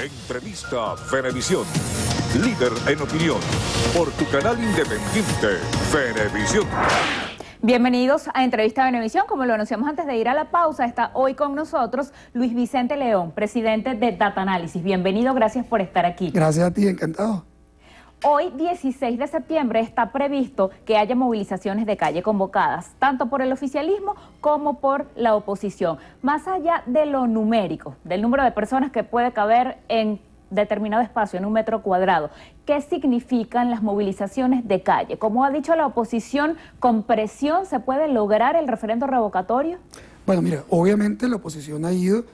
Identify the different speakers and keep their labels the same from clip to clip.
Speaker 1: Entrevista Venevisión. Líder en opinión. Por tu canal independiente, Venevisión.
Speaker 2: Bienvenidos a Entrevista Venevisión. Como lo anunciamos antes de ir a la pausa, está hoy con nosotros Luis Vicente León, presidente de Data Análisis. Bienvenido, gracias por estar aquí.
Speaker 3: Gracias a ti, encantado.
Speaker 2: Hoy, 16 de septiembre, está previsto que haya movilizaciones de calle convocadas, tanto por el oficialismo como por la oposición. Más allá de lo numérico, del número de personas que puede caber en determinado espacio, en un metro cuadrado, ¿qué significan las movilizaciones de calle? Como ha dicho la oposición, ¿con presión se puede lograr el referendo revocatorio?
Speaker 3: Bueno, mira, obviamente la oposición ha ido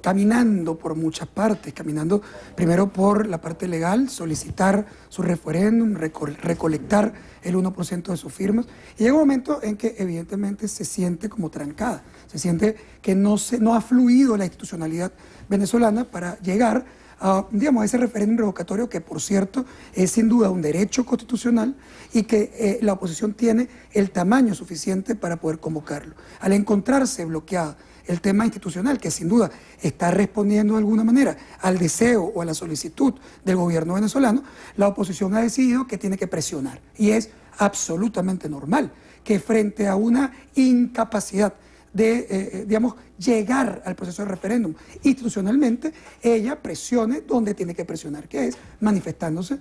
Speaker 3: caminando por muchas partes, caminando primero por la parte legal, solicitar su referéndum, recolectar el 1% de sus firmas, y llega un momento en que evidentemente se siente como trancada, se siente que no ha fluido la institucionalidad venezolana para llegar a, digamos, ese referéndum revocatorio que, por cierto, es sin duda un derecho constitucional y que la oposición tiene el tamaño suficiente para poder convocarlo. Al encontrarse bloqueada el tema institucional, que sin duda está respondiendo de alguna manera al deseo o a la solicitud del gobierno venezolano, la oposición ha decidido que tiene que presionar. Y es absolutamente normal que frente a una incapacidad de, digamos, llegar al proceso de referéndum institucionalmente, ella presione donde tiene que presionar, que es manifestándose,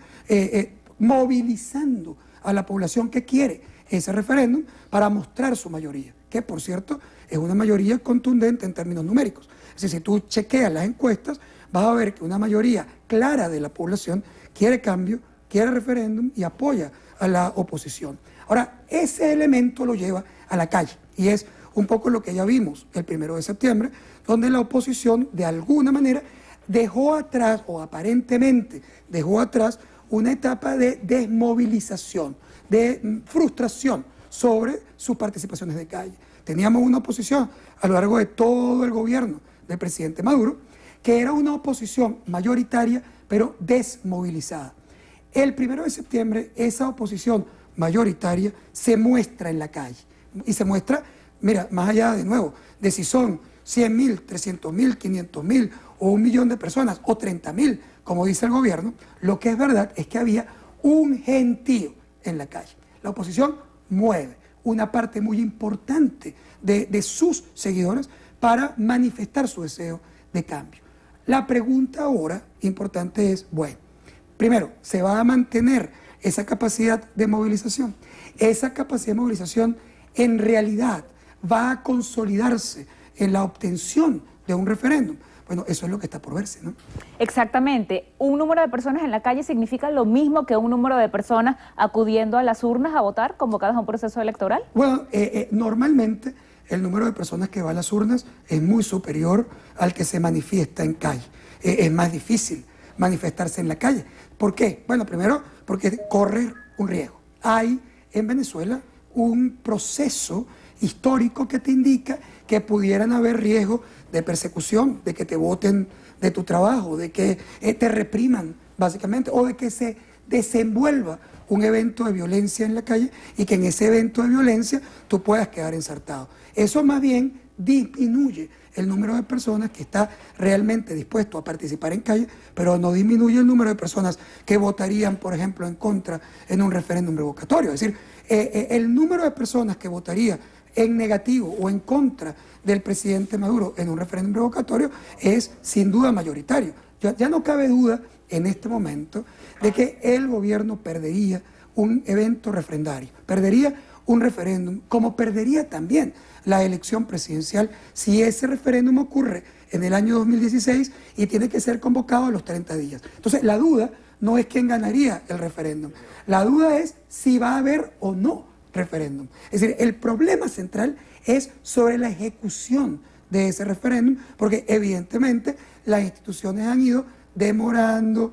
Speaker 3: movilizando a la población que quiere ese referéndum para mostrar su mayoría, que por cierto es una mayoría contundente en términos numéricos. Es decir, si tú chequeas las encuestas, vas a ver que una mayoría clara de la población quiere cambio, quiere referéndum y apoya a la oposición. Ahora, ese elemento lo lleva a la calle y es un poco lo que ya vimos el 1 de septiembre, donde la oposición de alguna manera dejó atrás, o aparentemente dejó atrás, una etapa de desmovilización, de frustración sobre sus participaciones de calle. Teníamos una oposición a lo largo de todo el gobierno del presidente Maduro, que era una oposición mayoritaria, pero desmovilizada. El 1 de septiembre, esa oposición mayoritaria se muestra en la calle. Y se muestra, mira, más allá de nuevo, de si son 100.000, 300.000, 500.000 o 1 millón de personas, o 30.000, como dice el gobierno, lo que es verdad es que había un gentío en la calle. La oposición mueve una parte muy importante de sus seguidores para manifestar su deseo de cambio. La pregunta ahora importante es, bueno, primero, ¿se va a mantener esa capacidad de movilización? Esa capacidad de movilización en realidad va a consolidarse en la obtención de un referéndum. Bueno, eso es lo que está por verse, ¿no?
Speaker 2: Exactamente. Un número de personas en la calle significa lo mismo que un número de personas acudiendo a las urnas a votar, convocadas a un proceso electoral.
Speaker 3: Bueno, normalmente el número de personas que va a las urnas es muy superior al que se manifiesta en calle. Es más difícil manifestarse en la calle. ¿Por qué? Bueno, primero porque corre un riesgo. Hay en Venezuela un proceso histórico que te indica que pudieran haber riesgos de persecución, de que te voten de tu trabajo, de que te repriman, básicamente, o de que se desenvuelva un evento de violencia en la calle y que en ese evento de violencia tú puedas quedar ensartado. Eso más bien disminuye el número de personas que está realmente dispuesto a participar en calle, pero no disminuye el número de personas que votarían, por ejemplo, en contra en un referéndum revocatorio. Es decir, el número de personas que votaría en negativo o en contra del presidente Maduro en un referéndum revocatorio es sin duda mayoritario. Ya no cabe duda en este momento de que el gobierno perdería un evento referendario, perdería un referéndum, como perdería también la elección presidencial si ese referéndum ocurre en el año 2016 y tiene que ser convocado a los 30 días. Entonces, la duda no es quién ganaría el referéndum, la duda es si va a haber o no referéndum. Es decir, el problema central es sobre la ejecución de ese referéndum, porque evidentemente las instituciones han ido demorando,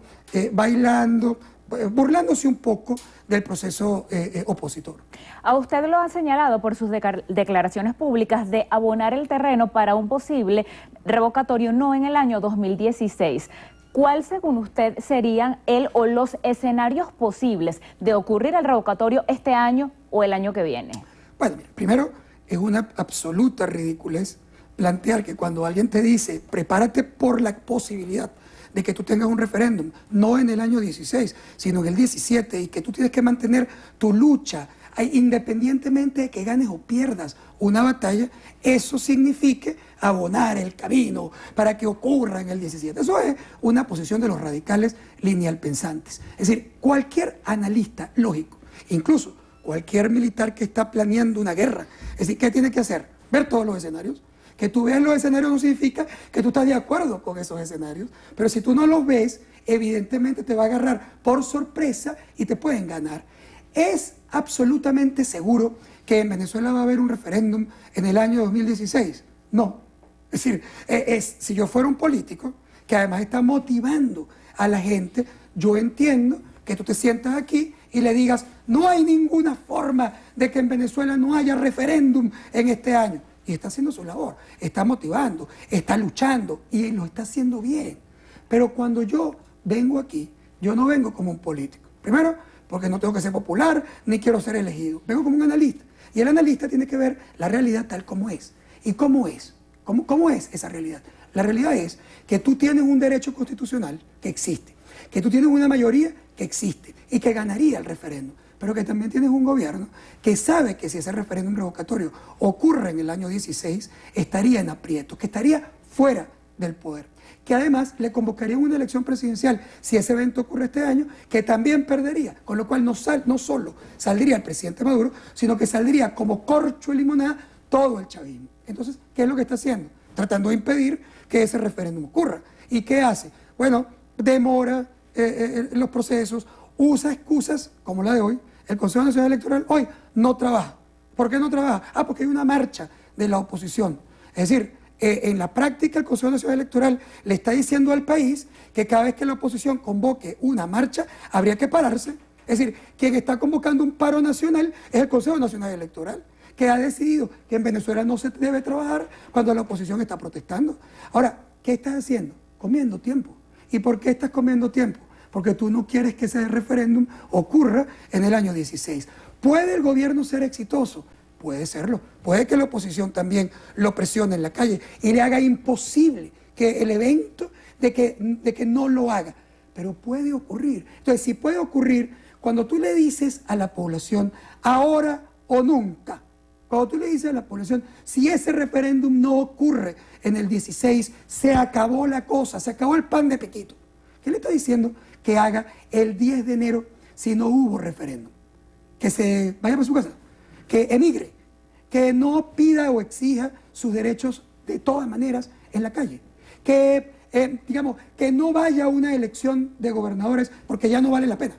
Speaker 3: bailando, burlándose un poco del proceso opositor.
Speaker 2: A usted lo han señalado por sus declaraciones públicas de abonar el terreno para un posible revocatorio no en el año 2016. ¿Cuál, según usted, serían el o los escenarios posibles de ocurrir el revocatorio este año o el año que viene?
Speaker 3: Bueno, mira, primero, es una absoluta ridiculez plantear que cuando alguien te dice prepárate por la posibilidad de que tú tengas un referéndum, no en el año 16, sino en el 17, y que tú tienes que mantener tu lucha, independientemente de que ganes o pierdas una batalla, eso signifique abonar el camino para que ocurra en el 17. Eso es una posición de los radicales lineal pensantes. Es decir, cualquier analista lógico, incluso cualquier militar que está planeando una guerra, es decir, ¿qué tiene que hacer? Ver todos los escenarios. Que tú veas los escenarios no significa que tú estás de acuerdo con esos escenarios, pero si tú no los ves, evidentemente te va a agarrar por sorpresa y te pueden ganar. ¿Es absolutamente seguro que en Venezuela va a haber un referéndum en el año 2016? No. Es decir, si yo fuera un político que además está motivando a la gente, yo entiendo que tú te sientas aquí y le digas, no hay ninguna forma de que en Venezuela no haya referéndum en este año. Y está haciendo su labor, está motivando, está luchando y lo está haciendo bien. Pero cuando yo vengo aquí, yo no vengo como un político. Primero, porque no tengo que ser popular, ni quiero ser elegido. Vengo como un analista. Y el analista tiene que ver la realidad tal como es. ¿Y cómo es? ¿Cómo es esa realidad? La realidad es que tú tienes un derecho constitucional que existe, que tú tienes una mayoría que existe y que ganaría el referéndum, pero que también tienes un gobierno que sabe que si ese referéndum revocatorio ocurre en el año 16, estaría en aprietos, que estaría fuera del poder, que además le convocaría una elección presidencial si ese evento ocurre este año, que también perdería, con lo cual no solo saldría el presidente Maduro, sino que saldría como corcho y limonada todo el chavismo. Entonces, ¿qué es lo que está haciendo? Tratando de impedir que ese referéndum ocurra. ¿Y qué hace? Bueno, demora los procesos, usa excusas como la de hoy. El Consejo Nacional Electoral hoy no trabaja. ¿Por qué no trabaja? Porque hay una marcha de la oposición. Es decir, en la práctica el Consejo Nacional Electoral le está diciendo al país que cada vez que la oposición convoque una marcha, habría que pararse. Es decir, quien está convocando un paro nacional es el Consejo Nacional Electoral, que ha decidido que en Venezuela no se debe trabajar cuando la oposición está protestando. Ahora, ¿qué estás haciendo? Comiendo tiempo. ¿Y por qué estás comiendo tiempo? Porque tú no quieres que ese referéndum ocurra en el año 16. ¿Puede el gobierno ser exitoso? Puede serlo. Puede que la oposición también lo presione en la calle y le haga imposible que el evento de que no lo haga. Pero puede ocurrir. Entonces, si puede ocurrir, cuando tú le dices a la población, ahora o nunca, cuando tú le dices a la población, si ese referéndum no ocurre en el 16, se acabó la cosa, se acabó el pan de piquito. ¿Qué le está diciendo? Que haga el 10 de enero si no hubo referéndum. Que se vaya para su casa, que emigre, que no pida o exija sus derechos de todas maneras en la calle. Que, que no vaya a una elección de gobernadores porque ya no vale la pena.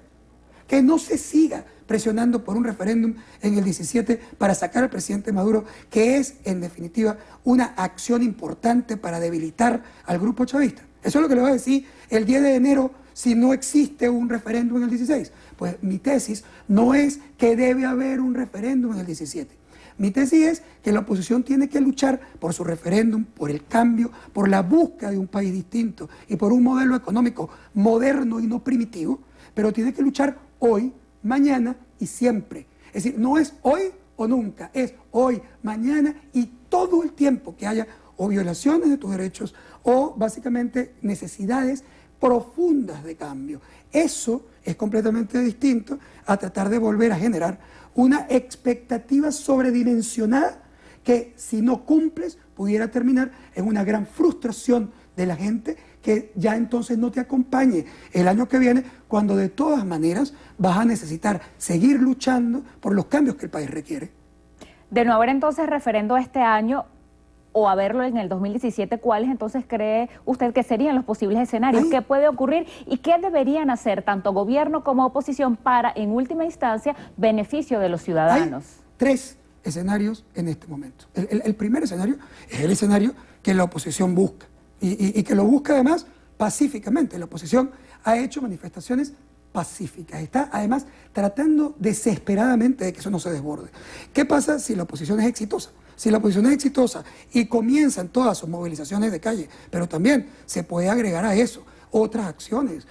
Speaker 3: Que no se siga presionando por un referéndum en el 17 para sacar al presidente Maduro, que es, en definitiva, una acción importante para debilitar al grupo chavista. Eso es lo que le voy a decir el 10 de enero si no existe un referéndum en el 16. Pues mi tesis no es que debe haber un referéndum en el 17. Mi tesis es que la oposición tiene que luchar por su referéndum, por el cambio, por la búsqueda de un país distinto y por un modelo económico moderno y no primitivo, pero tiene que luchar hoy, mañana y siempre. Es decir, no es hoy o nunca, es hoy, mañana y todo el tiempo que haya o violaciones de tus derechos o básicamente necesidades profundas de cambio. Eso es completamente distinto a tratar de volver a generar una expectativa sobredimensionada que, si no cumples, pudiera terminar en una gran frustración de la gente que ya entonces no te acompañe el año que viene, cuando de todas maneras vas a necesitar seguir luchando por los cambios que el país requiere.
Speaker 2: De no haber entonces referendo este año o haberlo en el 2017, ¿cuáles entonces cree usted que serían los posibles escenarios? ¿Qué puede ocurrir y qué deberían hacer tanto gobierno como oposición para, en última instancia, beneficio de los ciudadanos?
Speaker 3: Hay 3 escenarios en este momento. El primer escenario es el escenario que la oposición busca y que lo busca además pacíficamente. La oposición ha hecho manifestaciones pacíficas, está además tratando desesperadamente de que eso no se desborde. ¿Qué pasa si la oposición es exitosa? Si la oposición es exitosa y comienzan todas sus movilizaciones de calle, pero también se puede agregar a eso otras acciones,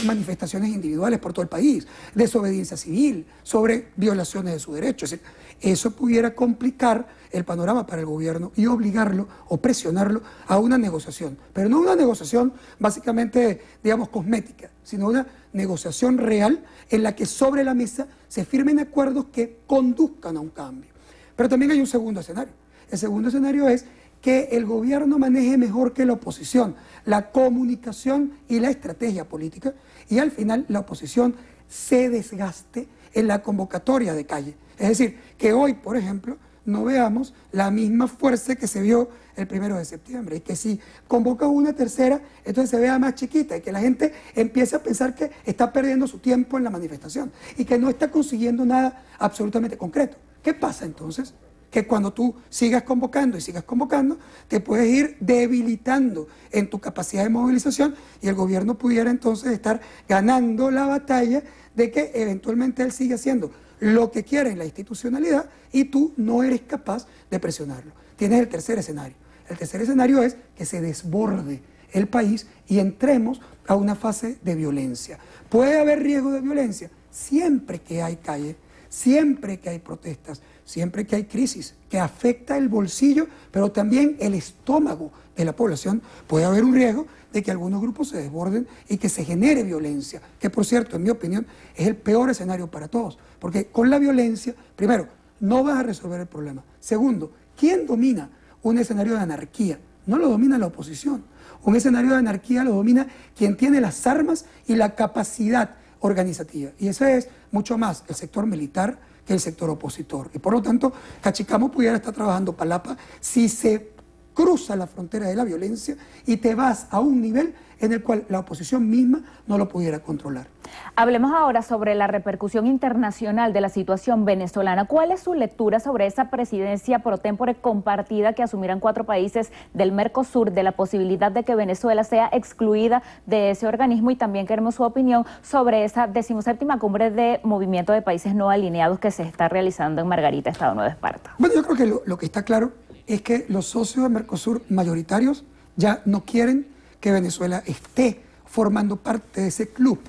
Speaker 3: manifestaciones individuales por todo el país, desobediencia civil, sobre violaciones de sus derechos. Es decir, eso pudiera complicar el panorama para el gobierno y obligarlo o presionarlo a una negociación. Pero no una negociación básicamente, digamos, cosmética, sino una negociación real en la que sobre la mesa se firmen acuerdos que conduzcan a un cambio. Pero también hay un segundo escenario. El segundo escenario es que el gobierno maneje mejor que la oposición la comunicación y la estrategia política, y al final la oposición se desgaste en la convocatoria de calle. Es decir, que hoy, por ejemplo, no veamos la misma fuerza que se vio el 1 de septiembre, y que si convoca una tercera, entonces se vea más chiquita, y que la gente empiece a pensar que está perdiendo su tiempo en la manifestación, y que no está consiguiendo nada absolutamente concreto. ¿Qué pasa entonces? Que cuando tú sigas convocando y sigas convocando, te puedes ir debilitando en tu capacidad de movilización, y el gobierno pudiera entonces estar ganando la batalla de que eventualmente él siga haciendo lo que quiere en la institucionalidad y tú no eres capaz de presionarlo. Tienes el tercer escenario. El tercer escenario es que se desborde el país y entremos a una fase de violencia. ¿Puede haber riesgo de violencia? Siempre que hay calle, siempre que hay protestas, siempre que hay crisis que afecta el bolsillo, pero también el estómago de la población, puede haber un riesgo de que algunos grupos se desborden y que se genere violencia, que por cierto, en mi opinión, es el peor escenario para todos, porque con la violencia, primero, no vas a resolver el problema. Segundo, ¿quién domina un escenario de anarquía? No lo domina la oposición. Un escenario de anarquía lo domina quien tiene las armas y la capacidad organizativa, y ese es mucho más el sector militar que el sector opositor. Y por lo tanto, Cachicamo pudiera estar trabajando palapa si se cruza la frontera de la violencia y te vas a un nivel en el cual la oposición misma no lo pudiera controlar.
Speaker 2: Hablemos ahora sobre la repercusión internacional de la situación venezolana. ¿Cuál es su lectura sobre esa presidencia pro tempore compartida que asumirán 4 países del Mercosur, de la posibilidad de que Venezuela sea excluida de ese organismo? Y también queremos su opinión sobre esa 17ª cumbre de movimiento de países no alineados que se está realizando en Margarita, Estado Nuevo de Esparta.
Speaker 3: Bueno, yo creo que lo que está claro es que los socios de Mercosur mayoritarios ya no quieren que Venezuela esté formando parte de ese club,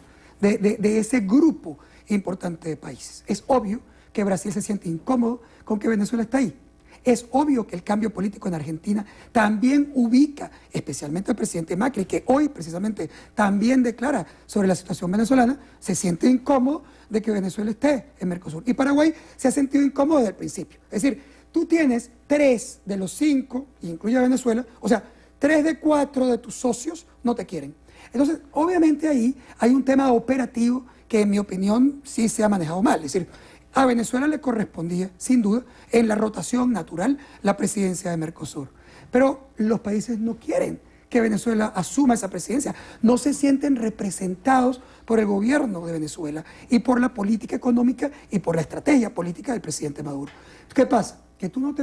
Speaker 3: de ese grupo importante de países. Es obvio que Brasil se siente incómodo con que Venezuela está ahí. Es obvio que el cambio político en Argentina también ubica, especialmente al presidente Macri, que hoy precisamente también declara sobre la situación venezolana, se siente incómodo de que Venezuela esté en Mercosur. Y Paraguay se ha sentido incómodo desde el principio. Es decir, tú tienes 3 de los 5, incluye a Venezuela, o sea, 3 de 4 de tus socios no te quieren. Entonces, obviamente ahí hay un tema operativo que en mi opinión sí se ha manejado mal. Es decir, a Venezuela le correspondía, sin duda, en la rotación natural, la presidencia de Mercosur. Pero los países no quieren que Venezuela asuma esa presidencia. No se sienten representados por el gobierno de Venezuela y por la política económica y por la estrategia política del presidente Maduro. ¿Qué pasa? Que tú no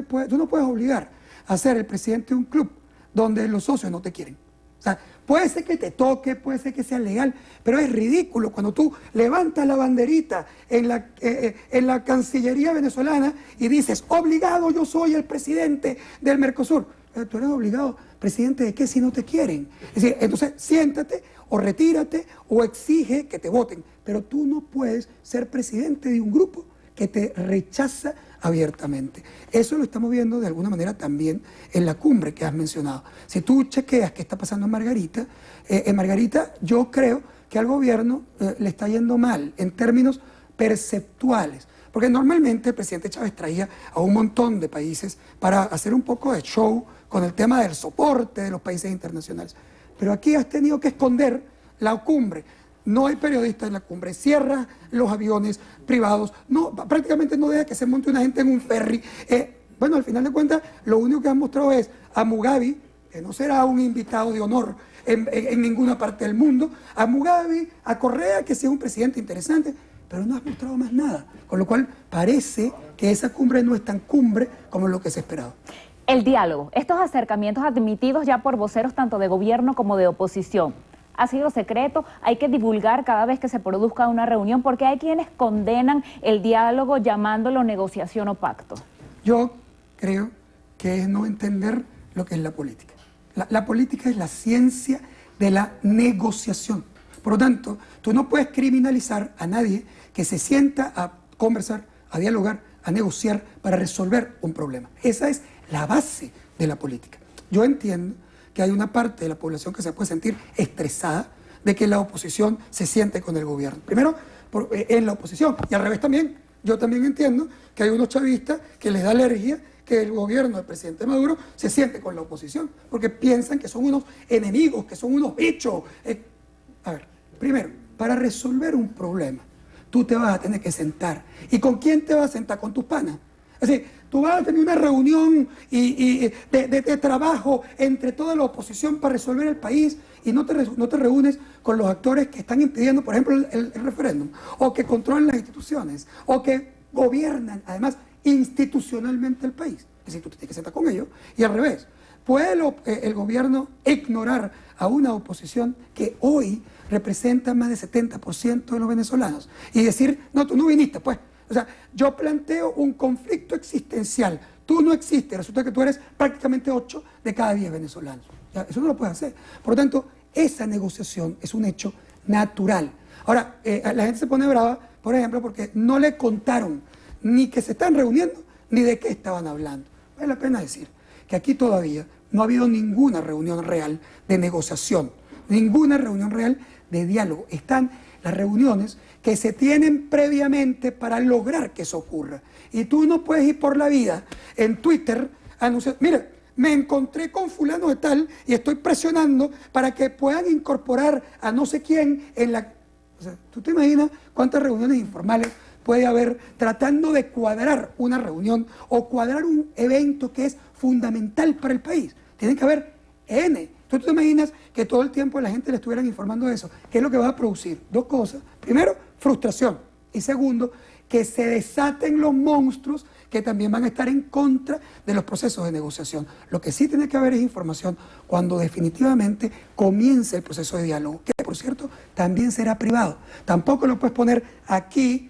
Speaker 3: puedes obligar a ser el presidente de un club donde los socios no te quieren. O sea, puede ser que te toque, puede ser que sea legal, pero es ridículo cuando tú levantas la banderita en la Cancillería venezolana y dices, obligado yo soy el presidente del Mercosur. Tú eres obligado, presidente de qué si no te quieren. Es decir, entonces siéntate o retírate o exige que te voten, pero tú no puedes ser presidente de un grupo que te rechaza abiertamente. Eso lo estamos viendo de alguna manera también en la cumbre que has mencionado. Si tú chequeas qué está pasando en Margarita yo creo que al gobierno le está yendo mal en términos perceptuales, porque normalmente el presidente Chávez traía a un montón de países para hacer un poco de show con el tema del soporte de los países internacionales, pero aquí has tenido que esconder la cumbre. No hay periodistas en la cumbre, cierra los aviones privados, no, prácticamente no deja que se monte una gente en un ferry. Bueno, al final de cuentas, lo único que han mostrado es a Mugabe, que no será un invitado de honor en ninguna parte del mundo, a Mugabe, a Correa, que sea un presidente interesante, pero no has mostrado más nada, con lo cual parece que esa cumbre no es tan cumbre como lo que se esperaba.
Speaker 2: El diálogo, estos acercamientos admitidos ya por voceros tanto de gobierno como de oposición, ¿ha sido secreto? ¿Hay que divulgar cada vez que se produzca una reunión? Porque hay quienes condenan el diálogo llamándolo negociación o pacto.
Speaker 3: Yo creo que es no entender lo que es la política. La política es la ciencia de la negociación. Por lo tanto, tú no puedes criminalizar a nadie que se sienta a conversar, a dialogar, a negociar para resolver un problema. Esa es la base de la política. Yo entiendo que hay una parte de la población que se puede sentir estresada de que la oposición se siente con el gobierno. Primero, en la oposición, y al revés también. Yo también entiendo que hay unos chavistas que les da alergia que el gobierno del presidente Maduro se siente con la oposición, porque piensan que son unos enemigos, que son unos bichos. A ver, primero, para resolver un problema, tú te vas a tener que sentar. ¿Y con quién te vas a sentar? Con tus panas. Es decir, tú vas a tener una reunión de trabajo entre toda la oposición para resolver el país y no te reúnes con los actores que están impidiendo, por ejemplo, el referéndum, o que controlan las instituciones, o que gobiernan, además, institucionalmente el país. Es decir, tú te tienes que sentar con ellos. Y al revés, ¿puede el gobierno ignorar a una oposición que hoy representa más del 70% de los venezolanos y decir, no, tú no viniste, pues? O sea, yo planteo un conflicto existencial. Tú no existes, resulta que tú eres prácticamente 8 de cada 10 venezolanos. Ya, eso no lo puedes hacer. Por lo tanto, esa negociación es un hecho natural. Ahora, la gente se pone brava, por ejemplo, porque no le contaron ni que se están reuniendo, ni de qué estaban hablando. Vale la pena decir que aquí todavía no ha habido ninguna reunión real de negociación, ninguna reunión real de diálogo. Están las reuniones que se tienen previamente para lograr que eso ocurra. Y tú no puedes ir por la vida en Twitter anunciando, mira, me encontré con fulano de tal y estoy presionando para que puedan incorporar a no sé quién en la... O sea, ¿tú te imaginas cuántas reuniones informales puede haber tratando de cuadrar una reunión o cuadrar un evento que es fundamental para el país? Tiene que haber N. ¿Tú te imaginas que todo el tiempo la gente le estuvieran informando de eso? ¿Qué es lo que va a producir? Dos cosas. Primero, frustración. Y segundo, que se desaten los monstruos que también van a estar en contra de los procesos de negociación. Lo que sí tiene que haber es información cuando definitivamente comience el proceso de diálogo, que por cierto también será privado. Tampoco lo puedes poner aquí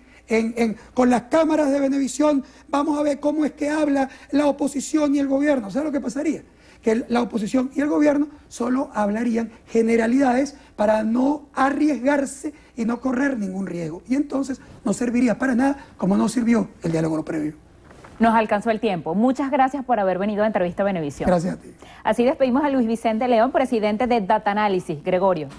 Speaker 3: con las cámaras de Venevisión, vamos a ver cómo es que habla la oposición y el gobierno. ¿Sabes lo que pasaría? Que la oposición y el gobierno solo hablarían generalidades para no arriesgarse y no correr ningún riesgo. Y entonces no serviría para nada, como no sirvió el diálogo previo.
Speaker 2: Nos alcanzó el tiempo. Muchas gracias por haber venido a Entrevista Venevisión.
Speaker 3: Gracias a ti.
Speaker 2: Así despedimos a Luis Vicente León, presidente de Data Analysis. Gregorio.